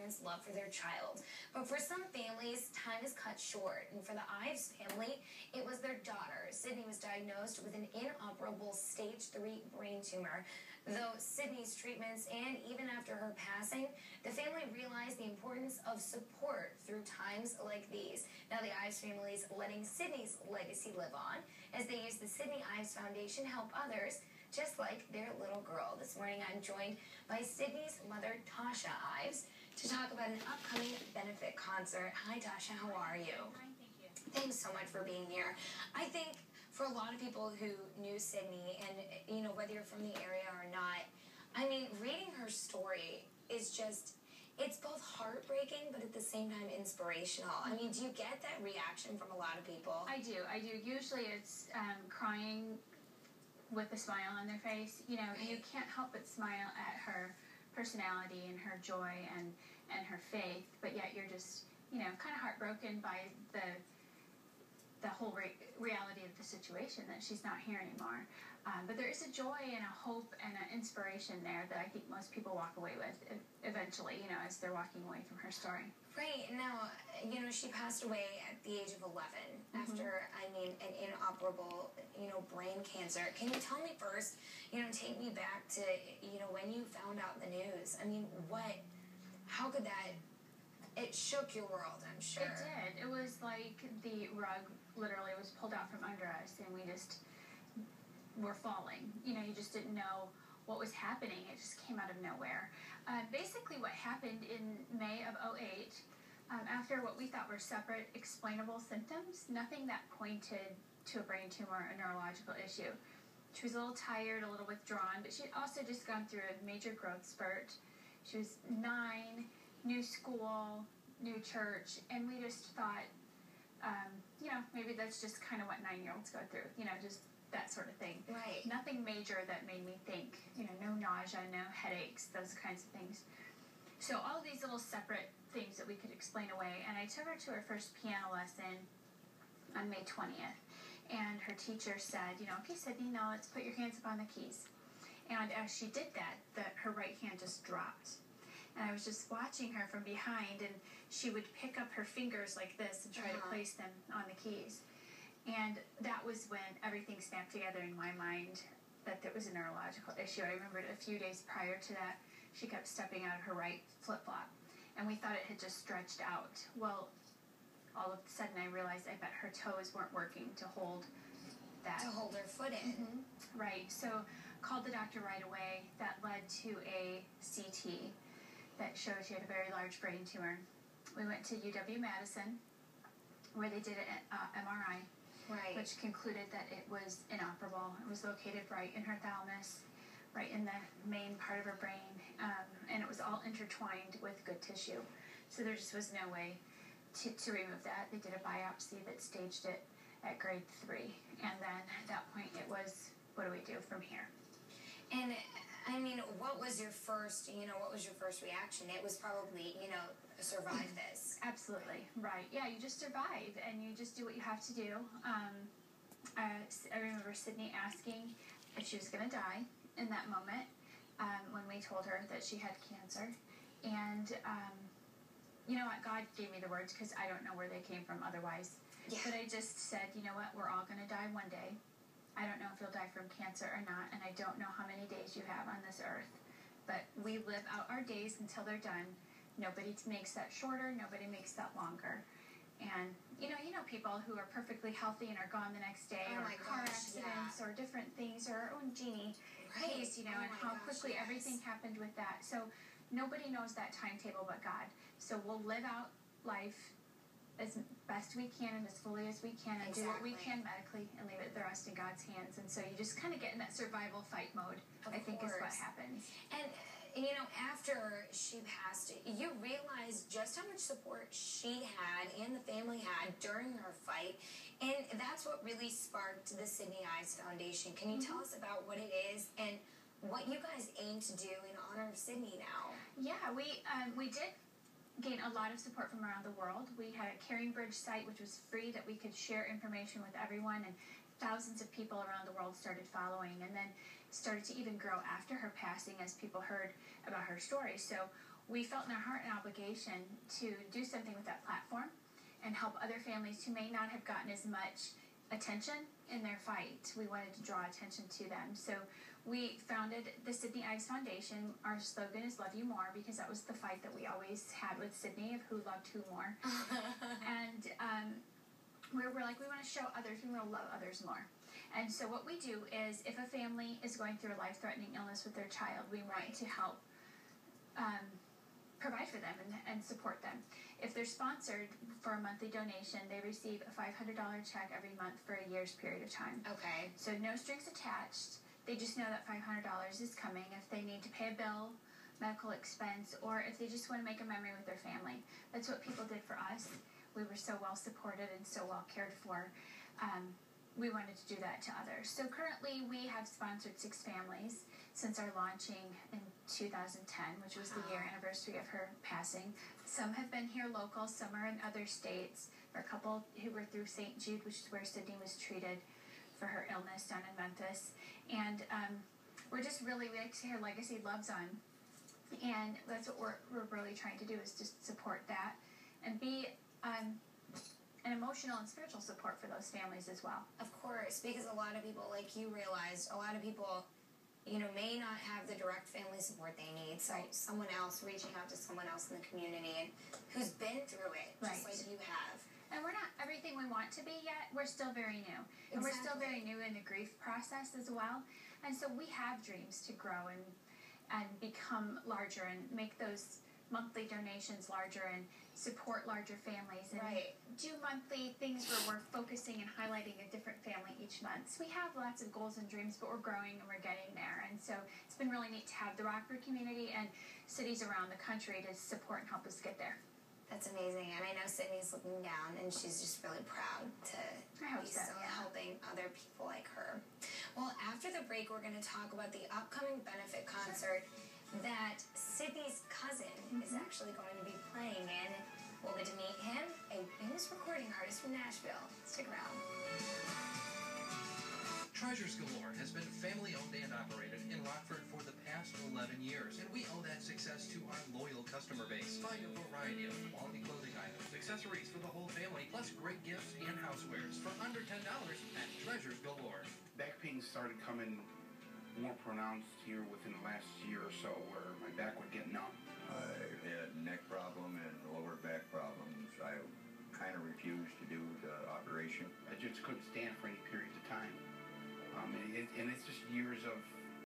parents' love for their child. But for some families, time is cut short. And for the Ives family, it was their daughter. Sydney was diagnosed with an inoperable stage 3 brain tumor. Though Sydney's treatments and even after her passing, the family realized the importance of support through times like these. Now the Ives family is letting Sydney's legacy live on as they use the Sydney Ives Foundation to help others just like their little girl. This morning I'm joined by Sydney's mother, Tasha Ives, to talk about an upcoming benefit concert. Hi Tasha, how are you? Fine, thank you. Thanks so much for being here. I think for a lot of people who knew Sydney, and whether you're from the area or not, I mean, reading her story is just, it's both heartbreaking, but at the same time inspirational. I mean, do you get that reaction from a lot of people? I do. Usually it's crying with a smile on their face. You know, you can't help but smile at her personality and her joy and her faith, but yet you're just, kind of heartbroken by the whole reality of the situation, that she's not here anymore. But there is a joy and a hope and an inspiration there that I think most people walk away with eventually, as they're walking away from her story. Right. Now, she passed away at the age of 11 after, an inoperable, brain cancer. Can you tell me first, take me back to, when you found out the news? I mean, how could that... It shook your world, I'm sure. It did. It was like the rug literally was pulled out from under us, and we just were falling. You just didn't know what was happening. It just came out of nowhere. Basically, what happened in May of '08, after what we thought were separate explainable symptoms, nothing that pointed to a brain tumor or a neurological issue. She was a little tired, a little withdrawn, but she had also just gone through a major growth spurt. She was 9, new school, new church, and we just thought, maybe that's just kind of what 9-year-olds go through, just that sort of thing. Right. Nothing major that made me think, no nausea, no headaches, those kinds of things. So all of these little separate things that we could explain away, and I took her to her first piano lesson on May 20th, and her teacher said, okay, Sydney, now let's put your hands up on the keys. And as she did that, her right hand just dropped. And I was just watching her from behind, and she would pick up her fingers like this and try to place them on the keys. And that was when everything snapped together in my mind that there was a neurological issue. I remembered a few days prior to that, she kept stepping out of her right flip-flop, and we thought it had just stretched out. Well, all of a sudden I realized I bet her toes weren't working to hold that. To hold her foot in. Right. So called the doctor right away. That led to a CT that showed she had a very large brain tumor. We went to UW-Madison, where they did an MRI, which concluded that it was inoperable. It was located right in her thalamus, right in the main part of her brain, and it was all intertwined with good tissue. So there just was no way to remove that. They did a biopsy that staged it at grade 3, and then at that point it was, what do we do from here? And what was your first, reaction? It was probably, survive this. Absolutely, right. Yeah, you just survive, and you just do what you have to do. I remember Sydney asking if she was going to die in that moment when we told her that she had cancer. And, God gave me the words because I don't know where they came from otherwise. Yeah. But I just said, we're all going to die one day. I don't know if you'll die from cancer or not, and I don't know how many days you have on this earth. But we live out our days until they're done. Nobody makes that shorter. Nobody makes that longer. And, people who are perfectly healthy and are gone the next day, or car accidents, or different things, or our own Jeannie case, and how quickly everything happened with that. So nobody knows that timetable but God. So we'll live out life as best we can and as fully as we can, and do what we can medically, and leave it the rest in God's hands. And so you just kind of get in that survival fight mode, I think is what happens. And, after she passed, you realized just how much support she had and the family had during her fight, and that's what really sparked the Sydney Ives Foundation. Can you tell us about what it is and what you guys aim to do in honor of Sydney now? Yeah, we did gain a lot of support from around the world. We had a Caring Bridge site, which was free, that we could share information with everyone, and thousands of people around the world started following, and then started to even grow after her passing as people heard about her story. So we felt in our heart an obligation to do something with that platform and help other families who may not have gotten as much attention in their fight. We wanted to draw attention to them. So we founded the Sydney Ives Foundation. Our slogan is Love You More, because that was the fight that we always had with Sydney of who loved who more. And we're like, we want to show others, we want to love others more. And so what we do is, if a family is going through a life-threatening illness with their child, we want to help provide for them and support them. If they're sponsored for a monthly donation, they receive a $500 check every month for a year's period of time. Okay. So no strings attached. They just know that $500 is coming if they need to pay a bill, medical expense, or if they just want to make a memory with their family. That's what people did for us. We were so well supported and so well cared for. We wanted to do that to others. So currently we have sponsored 6 families since our launching in 2010, which was the year anniversary of her passing. Some have been here local, some are in other states. There are a couple who were through St. Jude, which is where Sydney was treated for her illness down in Memphis. And we're just really, we like to say her legacy lives on. And that's what we're really trying to do, is just support that and be an emotional and spiritual support for those families as well. Of course, because a lot of people, like you realized, a lot of people, you know, may not have the direct family support they need. So someone else reaching out to someone else in the community and who's been through it, just like you have. And we're not everything we want to be yet. We're still very new. And we're still very new in the grief process as well. And so we have dreams to grow and become larger and make those monthly donations larger and support larger families and do monthly things where we're focusing and highlighting a different family each month. So we have lots of goals and dreams, but we're growing and we're getting there. And so it's been really neat to have the Rockford community and cities around the country to support and help us get there. That's amazing. And I know Sydney's looking down and she's just really proud to be still helping other people like her. Well, after the break, we're going to talk about the upcoming benefit concert that Sydney's cousin is actually going to be playing in. We'll get to meet him, a famous recording artist from Nashville. Stick around. Treasures Galore has been family-owned and operated in Rockford for the past 11 years, and we owe that success to our loyal customer base. Find a variety of quality clothing items, accessories for the whole family, plus great gifts and housewares for under $10 at Treasures Galore. Back pain started coming more pronounced here within the last year or so, where my back would get numb. I had neck problem and lower back problems. I kind of refused to do the operation. I just couldn't stand for any periods of time. And it's just years of